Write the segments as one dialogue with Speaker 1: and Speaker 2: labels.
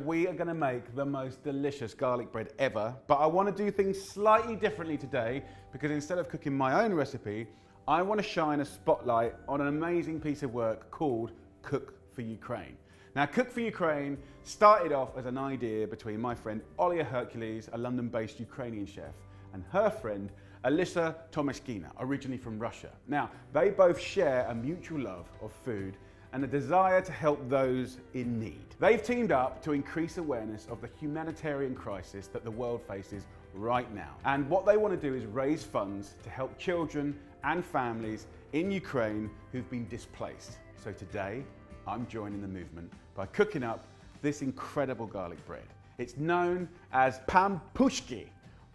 Speaker 1: we are going to make the most delicious garlic bread ever, but I want to do things slightly differently today because instead of cooking my own recipe, I want to shine a spotlight on an amazing piece of work called Cook for Ukraine. Now, Cook for Ukraine started off as an idea between my friend Olia Hercules, a London-based Ukrainian chef, and her friend Alyssa Tomashkina, originally from Russia. Now, they both share a mutual love of food and a desire to help those in need. They've teamed up to increase awareness of the humanitarian crisis that the world faces right now. And what they want to do is raise funds to help children and families in Ukraine who've been displaced. So today, I'm joining the movement by cooking up this incredible garlic bread. It's known as pampushki.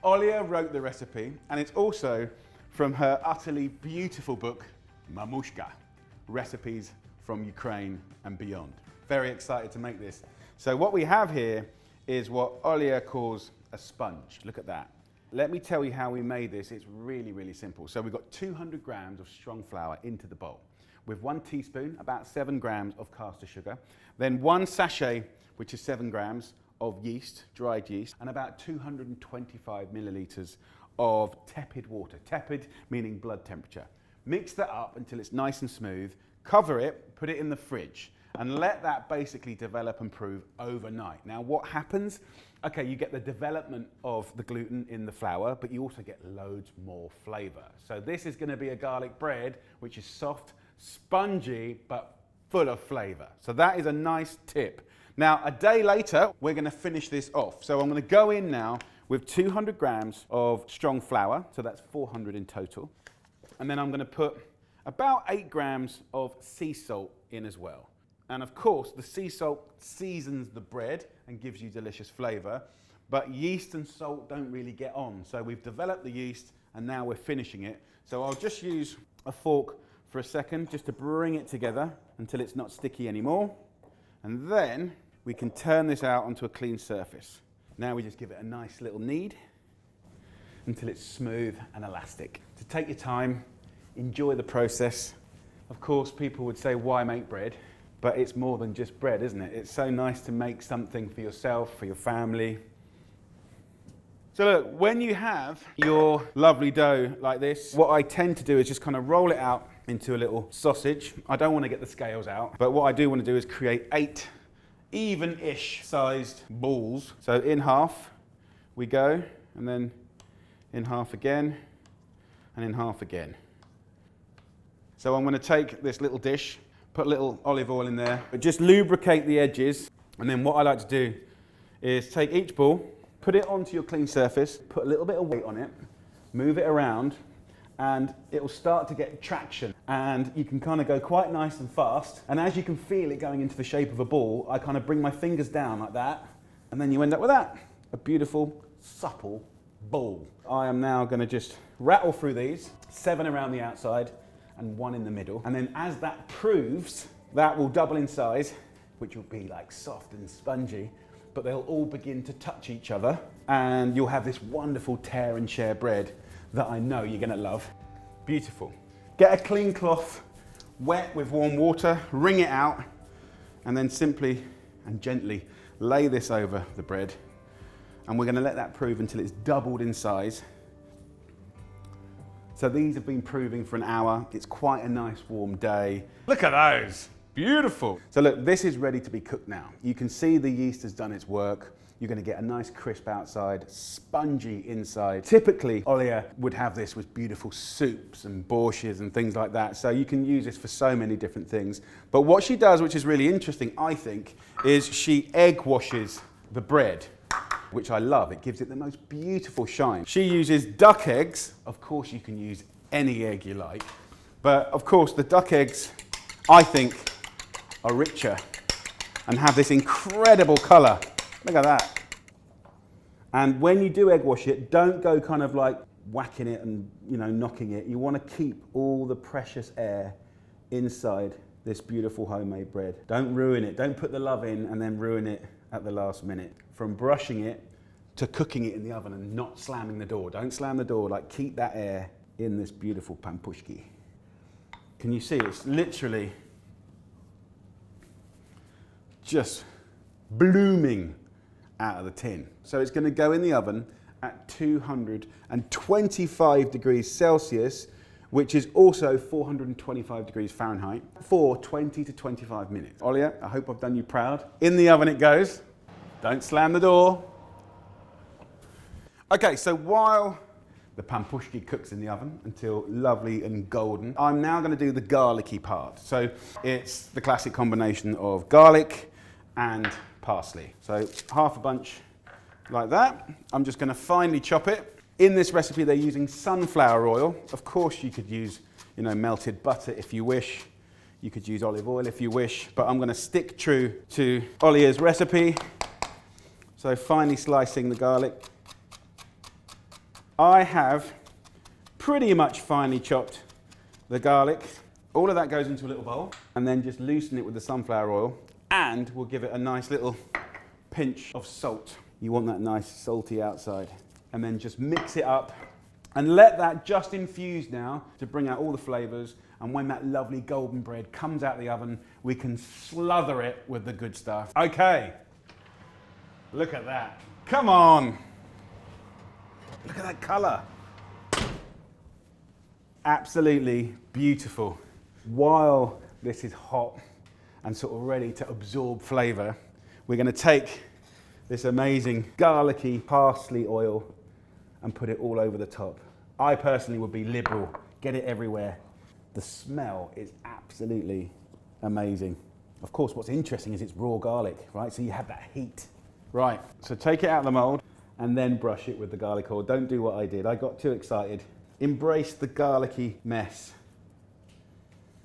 Speaker 1: Olia wrote the recipe, and it's also from her utterly beautiful book, Mamushka, Recipes from Ukraine and Beyond. Very excited to make this. So what we have here is what Olia calls a sponge. Look at that. Let me tell you how we made this. It's really, really simple. So we've got 200 grams of strong flour into the bowl with 1 teaspoon, about 7 grams of caster sugar, then 1 sachet, which is 7 grams of yeast, dried yeast, and about 225 milliliters of tepid water. Tepid meaning blood temperature. Mix that up until it's nice and smooth, cover it, put it in the fridge, and let that basically develop and prove overnight. Now what happens? Okay, you get the development of the gluten in the flour, but you also get loads more flavor. So this is gonna be a garlic bread, which is soft, spongy, but full of flavor. So that is a nice tip. Now, a day later, we're gonna finish this off. So I'm gonna go in now with 200 grams of strong flour, so that's 400 in total. And then I'm gonna put about 8 grams of sea salt in as well. And of course, the sea salt seasons the bread and gives you delicious flavor, but yeast and salt don't really get on. So we've developed the yeast and now we're finishing it. So I'll just use a fork for a second just to bring it together until it's not sticky anymore. And then we can turn this out onto a clean surface. Now we just give it a nice little knead until it's smooth and elastic. So take your time, enjoy the process. Of course, people would say, why make bread? But it's more than just bread, isn't it? It's so nice to make something for yourself, for your family. So look, when you have your lovely dough like this, what I tend to do is just kind of roll it out into a little sausage. I don't want to get the scales out, but what I do want to do is create 8 even-ish sized balls. So in half we go, and then in half again, and in half again. So I'm going to take this little dish, put a little olive oil in there, but just lubricate the edges. And then what I like to do is take each ball, put it onto your clean surface, put a little bit of weight on it, move it around, and it will start to get traction. And you can kind of go quite nice and fast. And as you can feel it going into the shape of a ball, I kind of bring my fingers down like that, and then you end up with that, a beautiful, supple ball. I am now going to just rattle through these, 7 around the outside, and 1 in the middle. And then as that proves, that will double in size, which will be like soft and spongy, but they'll all begin to touch each other, and you'll have this wonderful tear and share bread that I know you're gonna love. Beautiful. Get a clean cloth, wet with warm water, wring it out, and then simply and gently lay this over the bread. And we're gonna let that prove until it's doubled in size. So these have been proving for an hour. It's quite a nice warm day. Look at those, beautiful. So look, this is ready to be cooked now. You can see the yeast has done its work. You're gonna get a nice crisp outside, spongy inside. Typically, Olia would have this with beautiful soups and borsches and things like that. So you can use this for so many different things. But what she does, which is really interesting, I think, is she egg washes the bread, which I love. It gives it the most beautiful shine. She uses duck eggs. Of course, you can use any egg you like. But of course, the duck eggs, I think, are richer and have this incredible color. Look at that. And when you do egg wash it, don't go kind of like whacking it and, you know, knocking it. You want to keep all the precious air inside this beautiful homemade bread. Don't ruin it. Don't put the love in and then ruin it at the last minute. From brushing it to cooking it in the oven and not slamming the door. Don't slam the door, like keep that air in this beautiful pampushki. Can you see? It's literally just blooming out of the tin. So it's going to go in the oven at 225 degrees Celsius, which is also 425 degrees Fahrenheit, for 20 to 25 minutes. Olia, I hope I've done you proud. In the oven it goes. Don't slam the door. Okay, so while the pampushki cooks in the oven until lovely and golden, I'm now going to do the garlicky part. So it's the classic combination of garlic and parsley. So half a bunch like that. I'm just going to finely chop it. In this recipe they're using sunflower oil. Of course you could use, melted butter if you wish. You could use olive oil if you wish, but I'm going to stick true to Olia's recipe. So finely slicing the garlic. I have pretty much finely chopped the garlic. All of that goes into a little bowl, and then just loosen it with the sunflower oil, and we'll give it a nice little pinch of salt. You want that nice salty outside. And then just mix it up and let that just infuse now to bring out all the flavors. And when that lovely golden bread comes out of the oven, we can slather it with the good stuff. Okay, look at that. Come on. Look at that color. Absolutely beautiful. While this is hot and sort of ready to absorb flavor, we're going to take this amazing garlicky parsley oil and put it all over the top. I personally would be liberal. Get it everywhere. The smell is absolutely amazing. Of course, what's interesting is it's raw garlic, right? So you have that heat. Right, so take it out of the mold and then brush it with the garlic oil. Don't do what I did. I got too excited. Embrace the garlicky mess.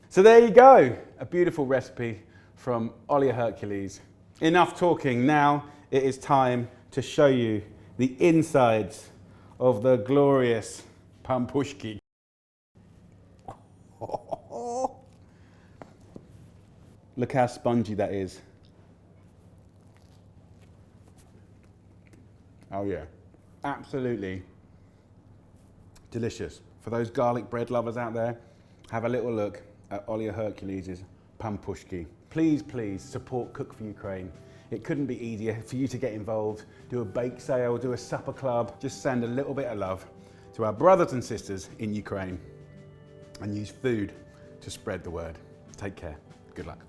Speaker 1: So there you go. A beautiful recipe from Olia Hercules. Enough talking. Now it is time to show you the insides of the glorious pampushki. Look how spongy that is. Oh yeah, absolutely delicious. For those garlic bread lovers out there, have a little look at Olia Hercules' pampushki. Please, please support Cook for Ukraine. It couldn't be easier for you to get involved, do a bake sale, do a supper club, just send a little bit of love to our brothers and sisters in Ukraine and use food to spread the word. Take care. Good luck.